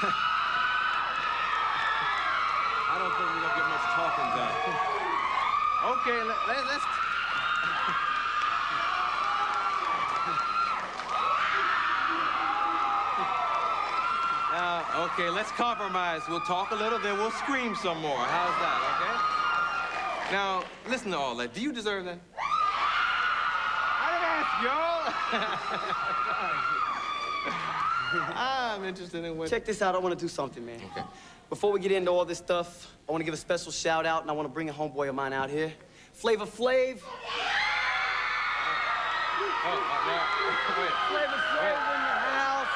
I don't think we're gonna get much talking done. Okay, let's... Okay, let's compromise. We'll talk a little, then we'll scream some more. How's that, okay? Now, listen to all that. Do you deserve that? I didn't ask, y'all. I'm interested in what... Check this out. I want to do something, man. Okay. Before we get into all this stuff, I want to give a special shout out, and I want to bring a homeboy of mine out here. Flavor Flav. Flavor Flav in the house.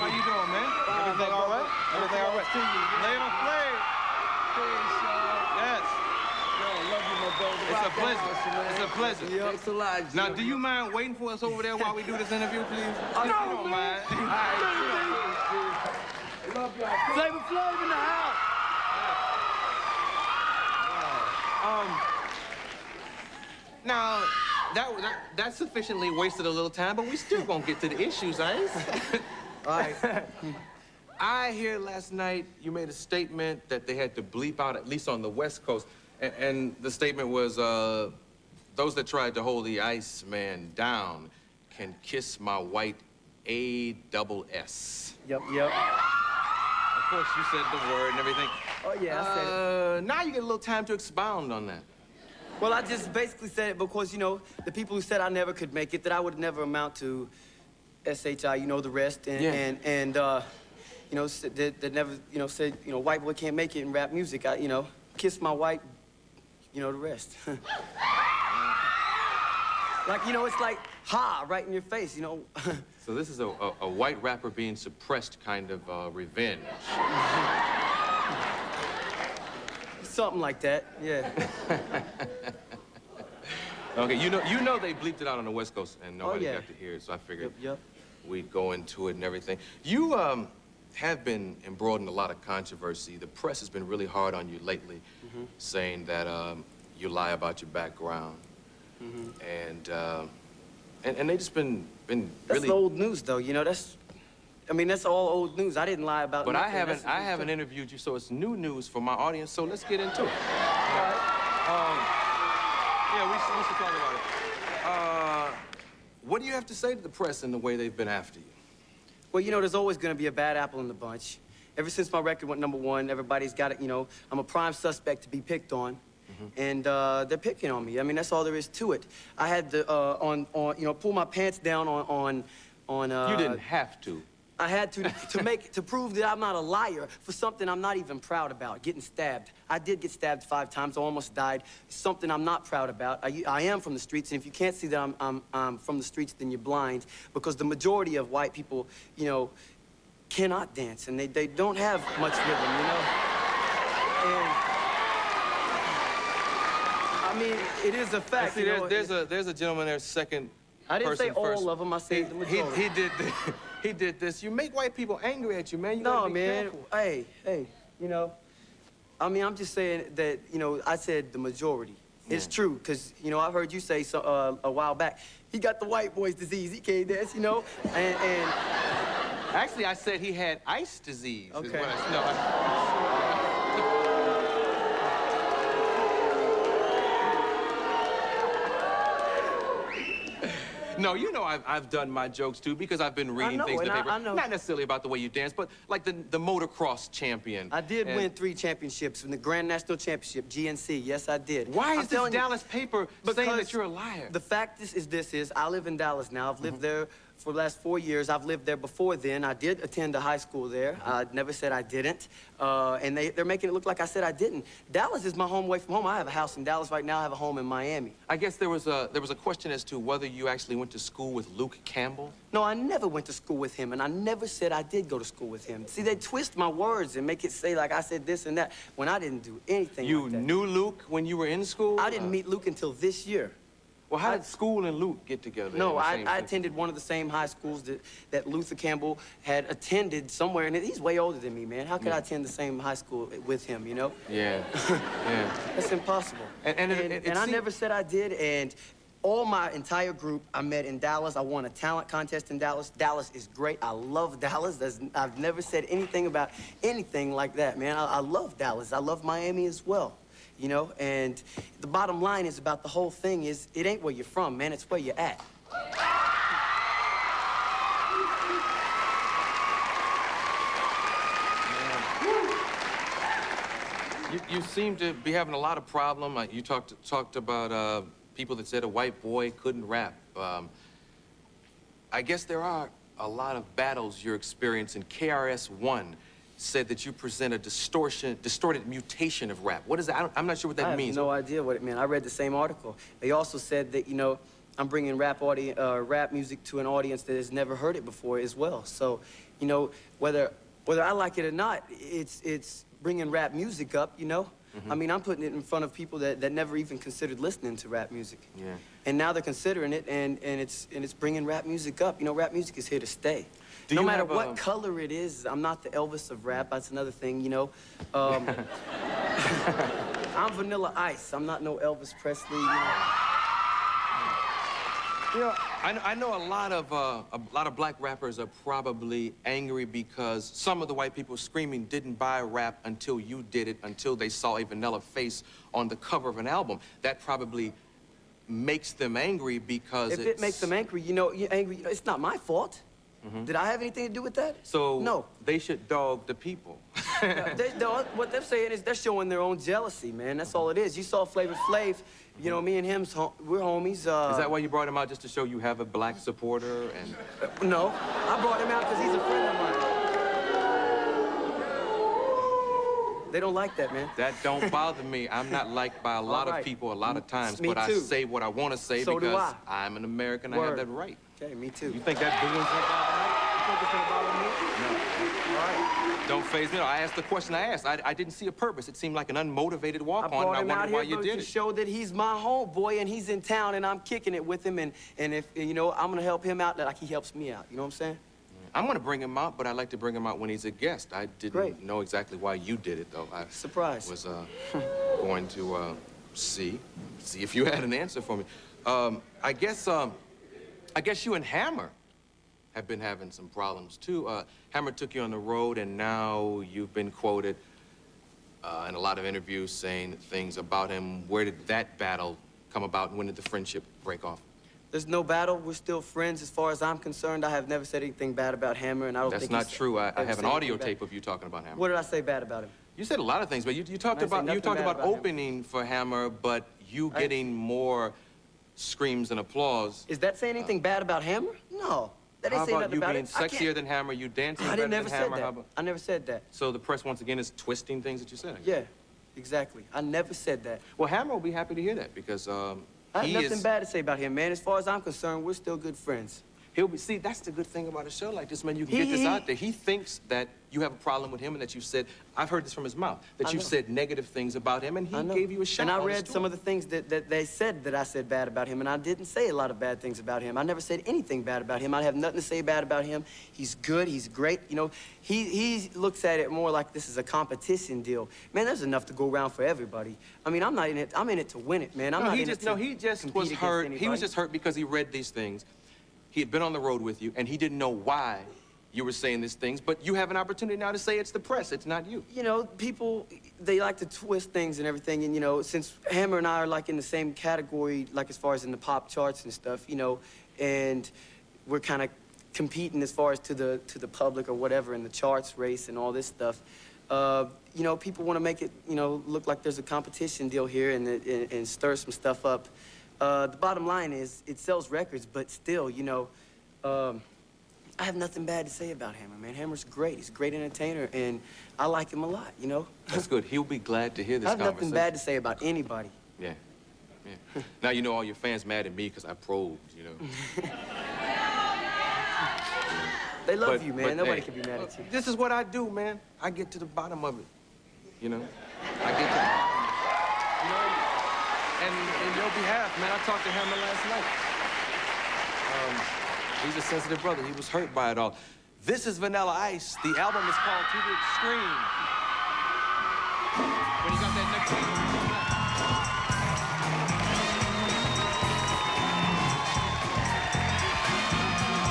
How you doing, man? Everything all right? Everything all right? Flavor Flav. Yes. Yo, love you, my brother. It's a pleasure. It's a pleasure. Thanks a lot, Jim. Now, do you mind waiting for us over there while we do this interview, please? No, you don't mind. Love y'all. Flavor Flav in the house. Now, that sufficiently wasted a little time, but we still gonna get to the issues, Ice. All right. I hear last night you made a statement that they had to bleep out, at least on the West Coast, and the statement was, those that tried to hold the Iceman down can kiss my white A-double-S. Yep. Of course, you said the word and everything. Oh, yeah, I said it. Now you get a little time to expound on that. Well, I just basically said it because, you know, the people who said I never could make it, that I would never amount to SHI, you know, the rest, and, yeah. You know, that never, you know, said, you know, white boy can't make it in rap music. You know, kiss my white, you know, the rest. Like, you know, it's like, ha, right in your face, you know. So this is a white rapper being suppressed kind of revenge. Something like that, yeah. Okay, you know they bleeped it out on the West Coast and nobody got to hear it, so I figured we'd go into it and everything. You have been embroiled in a lot of controversy. The press has been really hard on you lately, saying that you lie about your background. And they just been really... That's old news, though, you know, I mean, that's all old news. I didn't lie about nothing. But I haven't interviewed you, so it's new news for my audience, so let's get into it. All right. Yeah, we should talk about it. What do you have to say to the press in the way they've been after you? Well, you know, there's always going to be a bad apple in the bunch. Ever since my record went #1, everybody's got it, you know, I'm a prime suspect to be picked on. And they're picking on me. I mean, that's all there is to it. I had to, you know, pull my pants down on You didn't have to. I had to prove that I'm not a liar for something I'm not even proud about, getting stabbed. I did get stabbed 5 times, I almost died. Something I'm not proud about. I am from the streets, and if you can't see that I'm from the streets, then you're blind, because the majority of white people, you know, cannot dance, and they don't have much rhythm, you know? And I mean, it is a fact. See, there's a gentleman there, second. I didn't say all first. of them. I said the majority. He did this. You make white people angry at you, man. You no, gotta be man. careful. Hey, you know. I mean, I'm just saying that, you know, I said the majority. It's true, because, you know, I've heard you say a while back, he got the white boy's disease. He can't dance, you know. And actually, I said he had ice disease. Okay. Is what No, you know I've done my jokes, too, because I've been reading things in the paper. I know. Not necessarily about the way you dance, but like the motocross champion. I did win 3 championships in the Grand National Championship, GNC. Yes, I did. Why is this Dallas paper saying that you're a liar? The fact is I live in Dallas now. I've lived there for the last 4 years. I've lived there before then. I did attend a high school there. I never said I didn't. And they're making it look like I said I didn't. Dallas is my home away from home. I have a house in Dallas right now. I have a home in Miami. I guess there was a question as to whether you actually went to school with Luke Campbell. No, I never went to school with him, and I never said I did go to school with him. See, they twist my words and make it say like I said this and that when I didn't do anything like that. You knew Luke when you were in school? I didn't meet Luke until this year. Well, how did school and Luke get together? No, I attended one of the same high schools that Luther Campbell had attended somewhere, and he's way older than me, man. How could I attend the same high school with him, you know? Yeah, yeah. That's impossible. And I never said I did, and all my entire group I met in Dallas. I won a talent contest in Dallas. Dallas is great. I love Dallas. I've never said anything about anything like that, man. I love Dallas. I love Miami as well. You know, and the bottom line is about the whole thing is it ain't where you're from, man. It's where you're at. You seem to be having a lot of problem. You talked about people that said a white boy couldn't rap. I guess there are a lot of battles you're experiencing. KRS-One said that you present a distorted mutation of rap. What is that? I'm not sure what that means. I have no idea what it meant. I read the same article. They also said that, you know, I'm bringing rap music to an audience that has never heard it before as well. So, you know, whether I like it or not, it's bringing rap music up, you know? I mean, I'm putting it in front of people that never even considered listening to rap music. Yeah. And now they're considering it, and it's bringing rap music up. You know, rap music is here to stay. No matter what color it is, I'm not the Elvis of rap. That's another thing, you know. I'm Vanilla Ice. I'm not no Elvis Presley, you know. You know, I know a lot of black rappers are probably angry because some of the white people screaming didn't buy rap until you did it, until they saw a vanilla face on the cover of an album. That probably makes them angry because if it makes them angry, you know, it's not my fault. Did I have anything to do with that? So no. They should dog the people. What they're saying is they're showing their own jealousy, man. That's all it is. You saw Flavor Flav. You know, me and him, we're homies. Is that why you brought him out, just to show you have a black supporter? And no, I brought him out because he's a friend of mine. They don't like that, man. That don't bother me. I'm not liked by a lot of people a lot of times, but I say what I want to say because I'm an American. I have that right. Okay, me too. You think that booing's gonna bother me? You think it's gonna bother me? No. All right. Don't faze me. No, I asked the question I asked. I didn't see a purpose. It seemed like an unmotivated walk-on, and I wondered why you did it. To show that he's my homeboy and he's in town and I'm kicking it with him, and if, you know, I'm gonna help him out like he helps me out. You know what I'm saying? I'm gonna bring him out, but I like to bring him out when he's a guest. I didn't know exactly why you did it, though. I was going to see if you had an answer for me. I guess you and Hammer have been having some problems, too. Hammer took you on the road, and now you've been quoted in a lot of interviews saying things about him. Where did that battle come about, and when did the friendship break off? There's no battle. We're still friends. As far as I'm concerned, I have never said anything bad about Hammer, and I don't think that's not true. I have an audio tape of you talking about Hammer. What did I say bad about him? You said a lot of things, but you talked about opening for Hammer, but you getting more screams and applause. Is that saying anything bad about Hammer? No. That ain't saying nothing about it. How about you being sexier than Hammer, you dancing better than Hammer? I never said that. So the press, once again, is twisting things that you said? Yeah, exactly. I never said that. Well, Hammer will be happy to hear that because I have nothing bad to say about him, man. As far as I'm concerned, we're still good friends. See, that's the good thing about a show like this, man. You can get this out there. He thinks that you have a problem with him and that you said, I've heard this from his mouth, that you've said negative things about him, and he gave you a shot. And I read some of the things that they said that I said bad about him, and I didn't say a lot of bad things about him. I never said anything bad about him. I have nothing to say bad about him. He's good. He's great. You know, he looks at it more like this is a competition deal. Man, there's enough to go around for everybody. I mean, I'm not in it. I'm in it to win it, man. He just was hurt. He was just hurt because he read these things. He had been on the road with you, and he didn't know why you were saying these things, but you have an opportunity now to say it's the press, it's not you. You know, people, they like to twist things and everything, and, you know, since Hammer and I are, like, in the same category, like, as far as in the pop charts and stuff, you know, and we're kind of competing as far as to the public or whatever in the charts race and all this stuff, you know, people want to make it, you know, look like there's a competition deal here and stir some stuff up. The bottom line is, it sells records, but still, you know, I have nothing bad to say about Hammer, man. Hammer's great. He's a great entertainer, and I like him a lot, you know? That's good. He'll be glad to hear this conversation. I have nothing bad to say about anybody. Yeah. Yeah. Now you know all your fans mad at me because I probed, you know. They love you, man. Nobody can be mad at you. This is what I do, man. I get to the bottom of it, you know? I get to the bottom. You know? And in your behalf, man, I talked to Hammer last night. He's a sensitive brother. He was hurt by it all. This is Vanilla Ice. The album is called To the Extreme. When you got